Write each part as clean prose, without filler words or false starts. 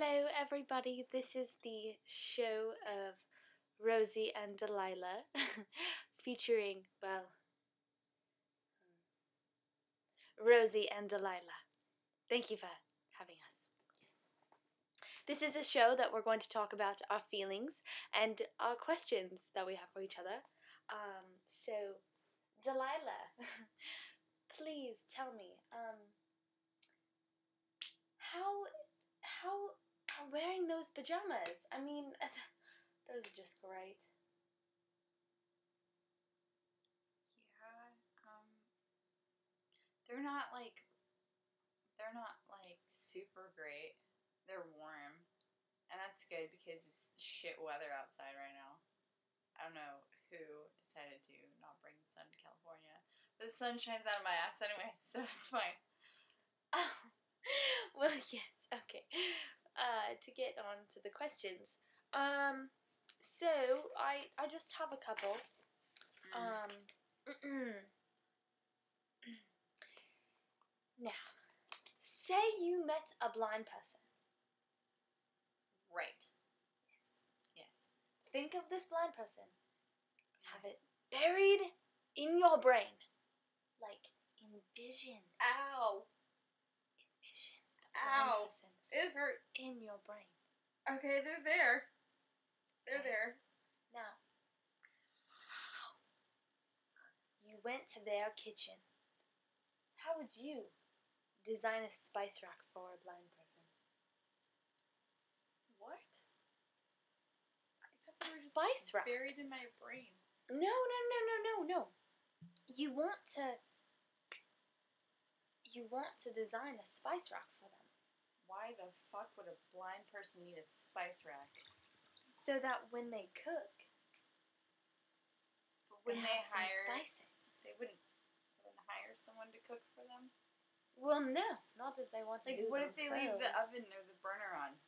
Hello everybody, this is the show of Rosie and Delilah featuring, well, Rosie and Delilah. Thank you for having us. Yes. This is a show that we're going to talk about our feelings and our questions that we have for each other. So, Delilah, please tell me, how are wearing those pajamas? I mean, those are just great. Yeah, they're not like super great. They're warm, and that's good because it's shit weather outside right now. I don't know who decided to not bring the sun to California, but the sun shines out of my ass anyway, so it's fine. Oh, well, yes, okay. To get on to the questions. So I just have a couple. Now, say you met a blind person. Right. Yes. Think of this blind person. Have it buried in your brain. Like, envision. Ow! Envision the blind Ow! person It hurts. in your brain. Okay, they're there. They're Okay. there. Now, you went to their kitchen. How would you design a spice rack for a blind person? What? I thought A they were just spice rack? buried in my brain. No. You want to design a spice rack for them. Why the fuck would a blind person need a spice rack? So that when they cook, But when they have some hire, spices. they wouldn't hire someone to cook for them. Well, no, not if they want to Like, do it what if they leave the themselves. oven or the burner on?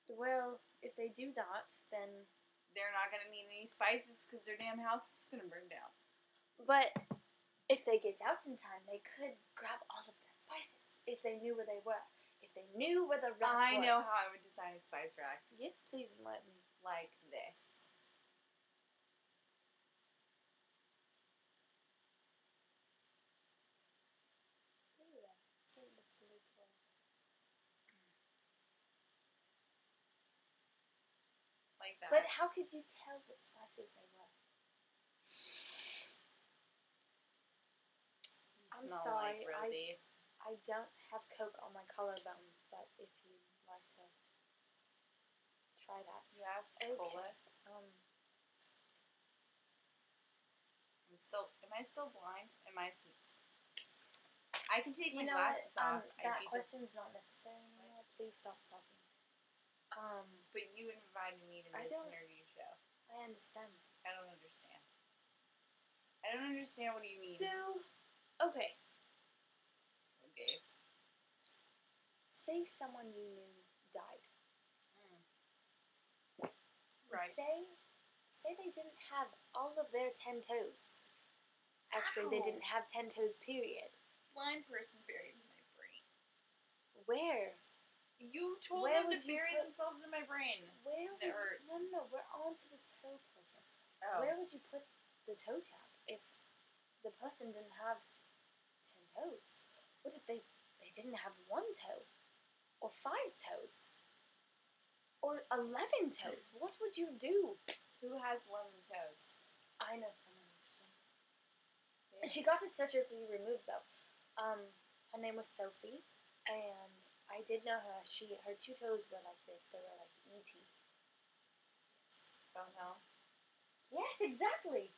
Well, if they do that, then. They're not gonna need any spices because their damn house is gonna burn down. But if they get out in time, they could grab all of the spices if they knew where they were. If they knew where the rack was. I know how I would design a spice rack. Yes, please enlighten me. Like this. Like that. But how could you tell what spices they were? You I'm smell sorry, like Rosie. I don't have Coke on my collarbone, but if you'd like to try that. You have Okay. cola? Am I still blind? I can take my glasses off. That question's not necessary anymore. Please stop talking. But you invited me to this interview show. I understand. I don't understand. I don't understand what you mean. So, okay. Okay. Say someone you knew died. Right. Say they didn't have all of their 10 toes. Actually, they didn't have 10 toes, period. Blind person buried in my brain. Where? You told them to bury themselves in my brain. Where? It hurts. No, we're on to the toe person. Oh. Where would you put the toe tag if the person didn't have 10 toes? What if they didn't have 1 toe? Or 5 toes? Or 11 toes? What would you do? Who has 11 toes? I know someone actually. Yeah. She got it surgically removed though. Her name was Sophie, and I did know her. Her 2 toes were like this. They were like E.T. Oh no. Yes, exactly.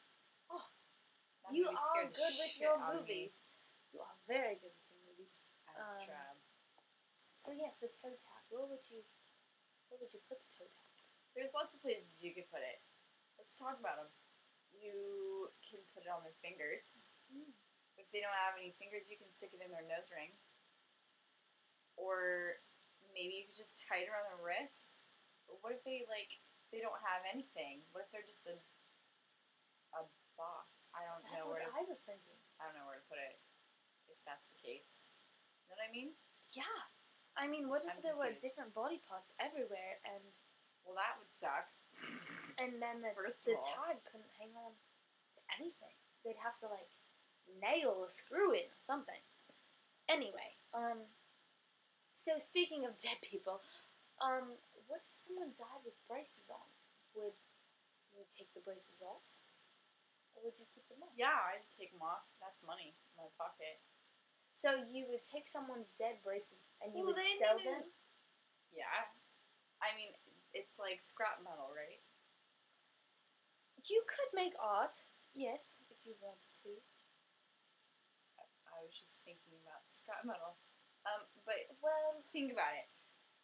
Oh, That you movie are scared the good with shit your out of me. movies. You are very good with your movies. That's true. So yes, the toe tag. Where would you put the toe tag? There's lots of places you could put it. Let's talk about them. You can put it on their fingers. If they don't have any fingers, you can stick it in their nose ring. Or maybe you could just tie it around their wrist. But what if they don't have anything? What if they're just a box? I don't know where. That's what I was thinking. I don't know where to put it. If that's the case, you know what I mean? Yeah. I mean, what if I'm there were confused. different body parts everywhere, and Well, that would suck. then First the of all. tag couldn't hang on to anything. They'd have to like nail a screw in or something. Anyway, so speaking of dead people, what if someone died with braces on? Would you take the braces off, or would you keep them on? Yeah, I'd take them off. That's money in my pocket. So you would take someone's dead braces and you Well, would they sell needed- them? Yeah. I mean, it's like scrap metal, right? You could make art, yes, if you wanted to. I was just thinking about scrap metal. But Well, think about it.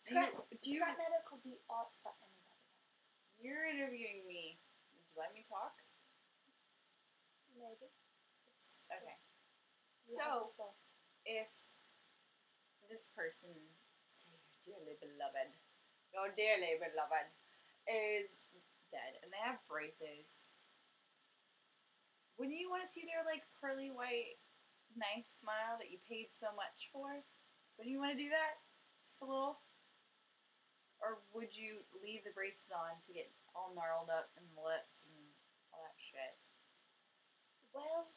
scrap do you- metal could be art for anybody. You're interviewing me. Would you let me talk? Maybe. Okay. You So- have the floor. If this person, say your dearly beloved, is dead and they have braces, wouldn't you want to see their like pearly white, nice smile that you paid so much for? Wouldn't you want to do that? Just a little? Or would you leave the braces on to get all gnarled up in the lips and all that shit? Well,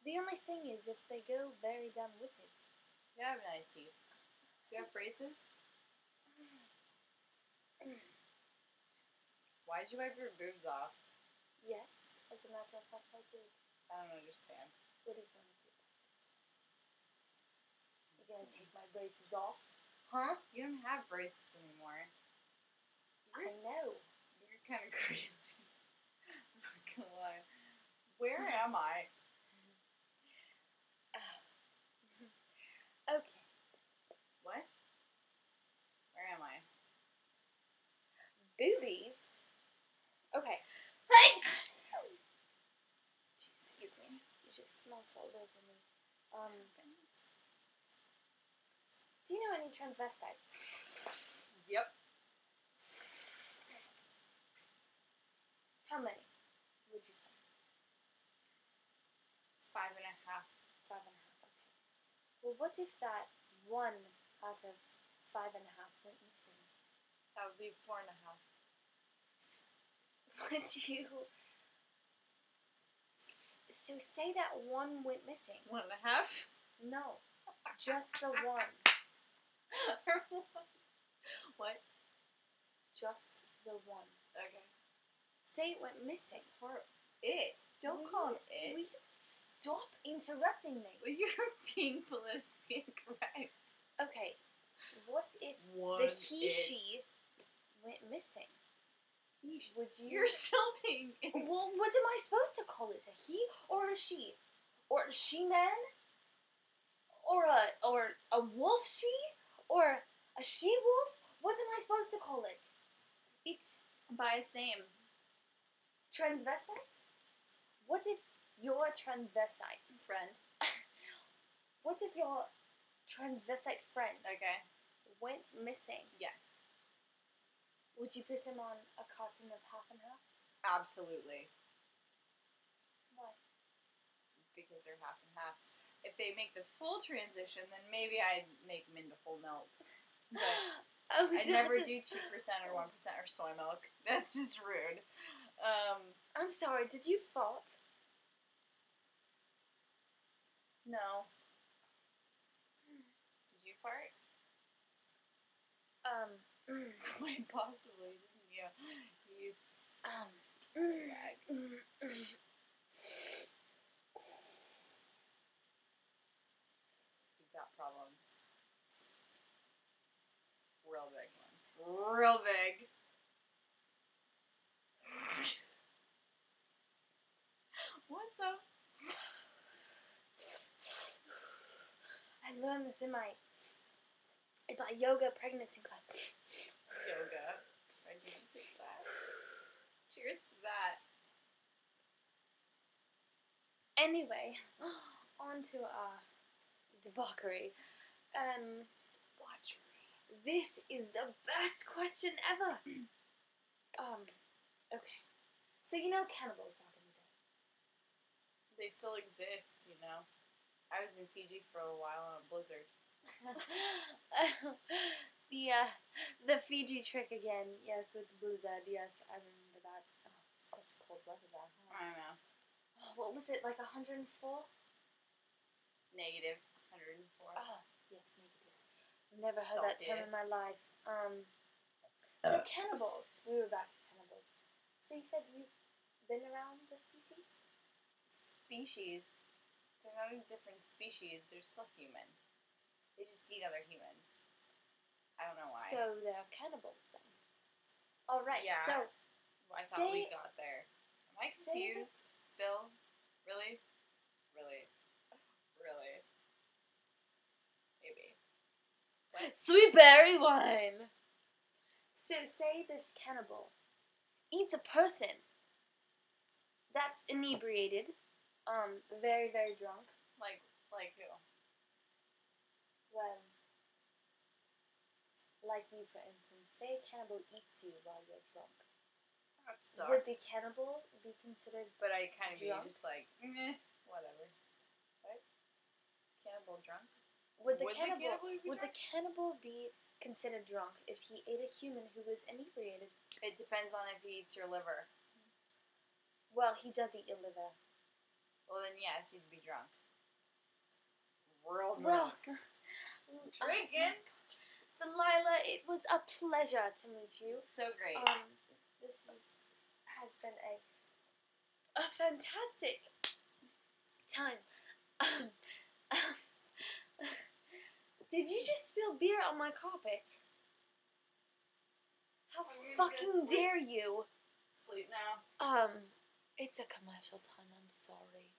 the only thing is if they go very done with it. You have nice teeth. Do you have braces? Why'd you wipe your boobs off? Yes, as a matter of fact, I did. I don't understand. What are you going to do? You're going to take my braces off? Huh? You don't have braces anymore. I know. You're kind of crazy. I'm not gonna lie. Where am I? Okay. What? Where am I? Boobies? Okay. Excuse me. You just snot all over me. Do you know any transvestites? Yep. How many would you say? 5.5. 5.5. Okay. Well, what if that 1 out of 5.5 went missing? That would be 4.5. Would you? So say that 1 went missing. 1.5? No, just the 1. What? Just the 1. Okay. Say it went missing. Or it. Don't Will call you- it Will you stop interrupting me? Well, you're being politically incorrect. Okay, what if What? the he/she went missing? Would you? You're still being. Well, what am I supposed to call it? A he or a she? Or a she-man? Or a wolf-she? Or a she-wolf? What am I supposed to call it? It's By its name. transvestite? What if you're a transvestite? Friend. What if your transvestite friend Okay. went missing? Yes. Would you put him on a carton of half and half? Absolutely. Why? Because they're half and half. If they make the full transition, then maybe I'd make them into whole milk. But Oh, I'd so never that's- do 2% or 1% or soy milk. That's just rude. I'm sorry, did you fart? No. Did you fart? Quite possibly, didn't you? You scumbag. You've got problems. Real big ones. Real big. What the? I learned this in my yoga pregnancy class. Yoga. Pregnancy class. Cheers to that. Anyway, on to our debauchery. This is the best question ever. Okay. So you know cannibals back in the day. They still exist, you know. I was in Fiji for a while on a blizzard. The Fiji trick again. Yes, with the blizzard. Yes, I remember that. Oh, such cold weather there. Huh? I know. Oh, what was it, like 104? Negative 104. Oh, yes, negative. Never heard that term in Celsius. my life. So cannibals. We were back to cannibals. So you said you've been around the species? Species. They're not a different species. They're still human. They just eat other humans. I don't know why. So they're cannibals then. All right. Yeah. So I thought we say- got there. Am I say confused still? Really? Really? Really? Maybe. What? sweet berry wine. So say this cannibal eats a person that's inebriated, very, very drunk. Like who? Well, like you, for instance. Say a cannibal eats you while you're drunk. That sucks. Would the cannibal be considered? But I kind of be drunk? just like, meh, whatever. What? Cannibal drunk? Would the Would the cannibal? cannibal be Would the drunk? cannibal be considered drunk if he ate a human who was inebriated? It depends on if he eats your liver. Well, he does eat your liver. Well, then yes, he'd be drunk. Real Well, drunk. Drinking. Delilah, it was a pleasure to meet you. So great. This has been a fantastic time. Did you just spill beer on my carpet? How I'm gonna fucking go sleep. dare you? Sleep now. It's a commercial time, I'm sorry.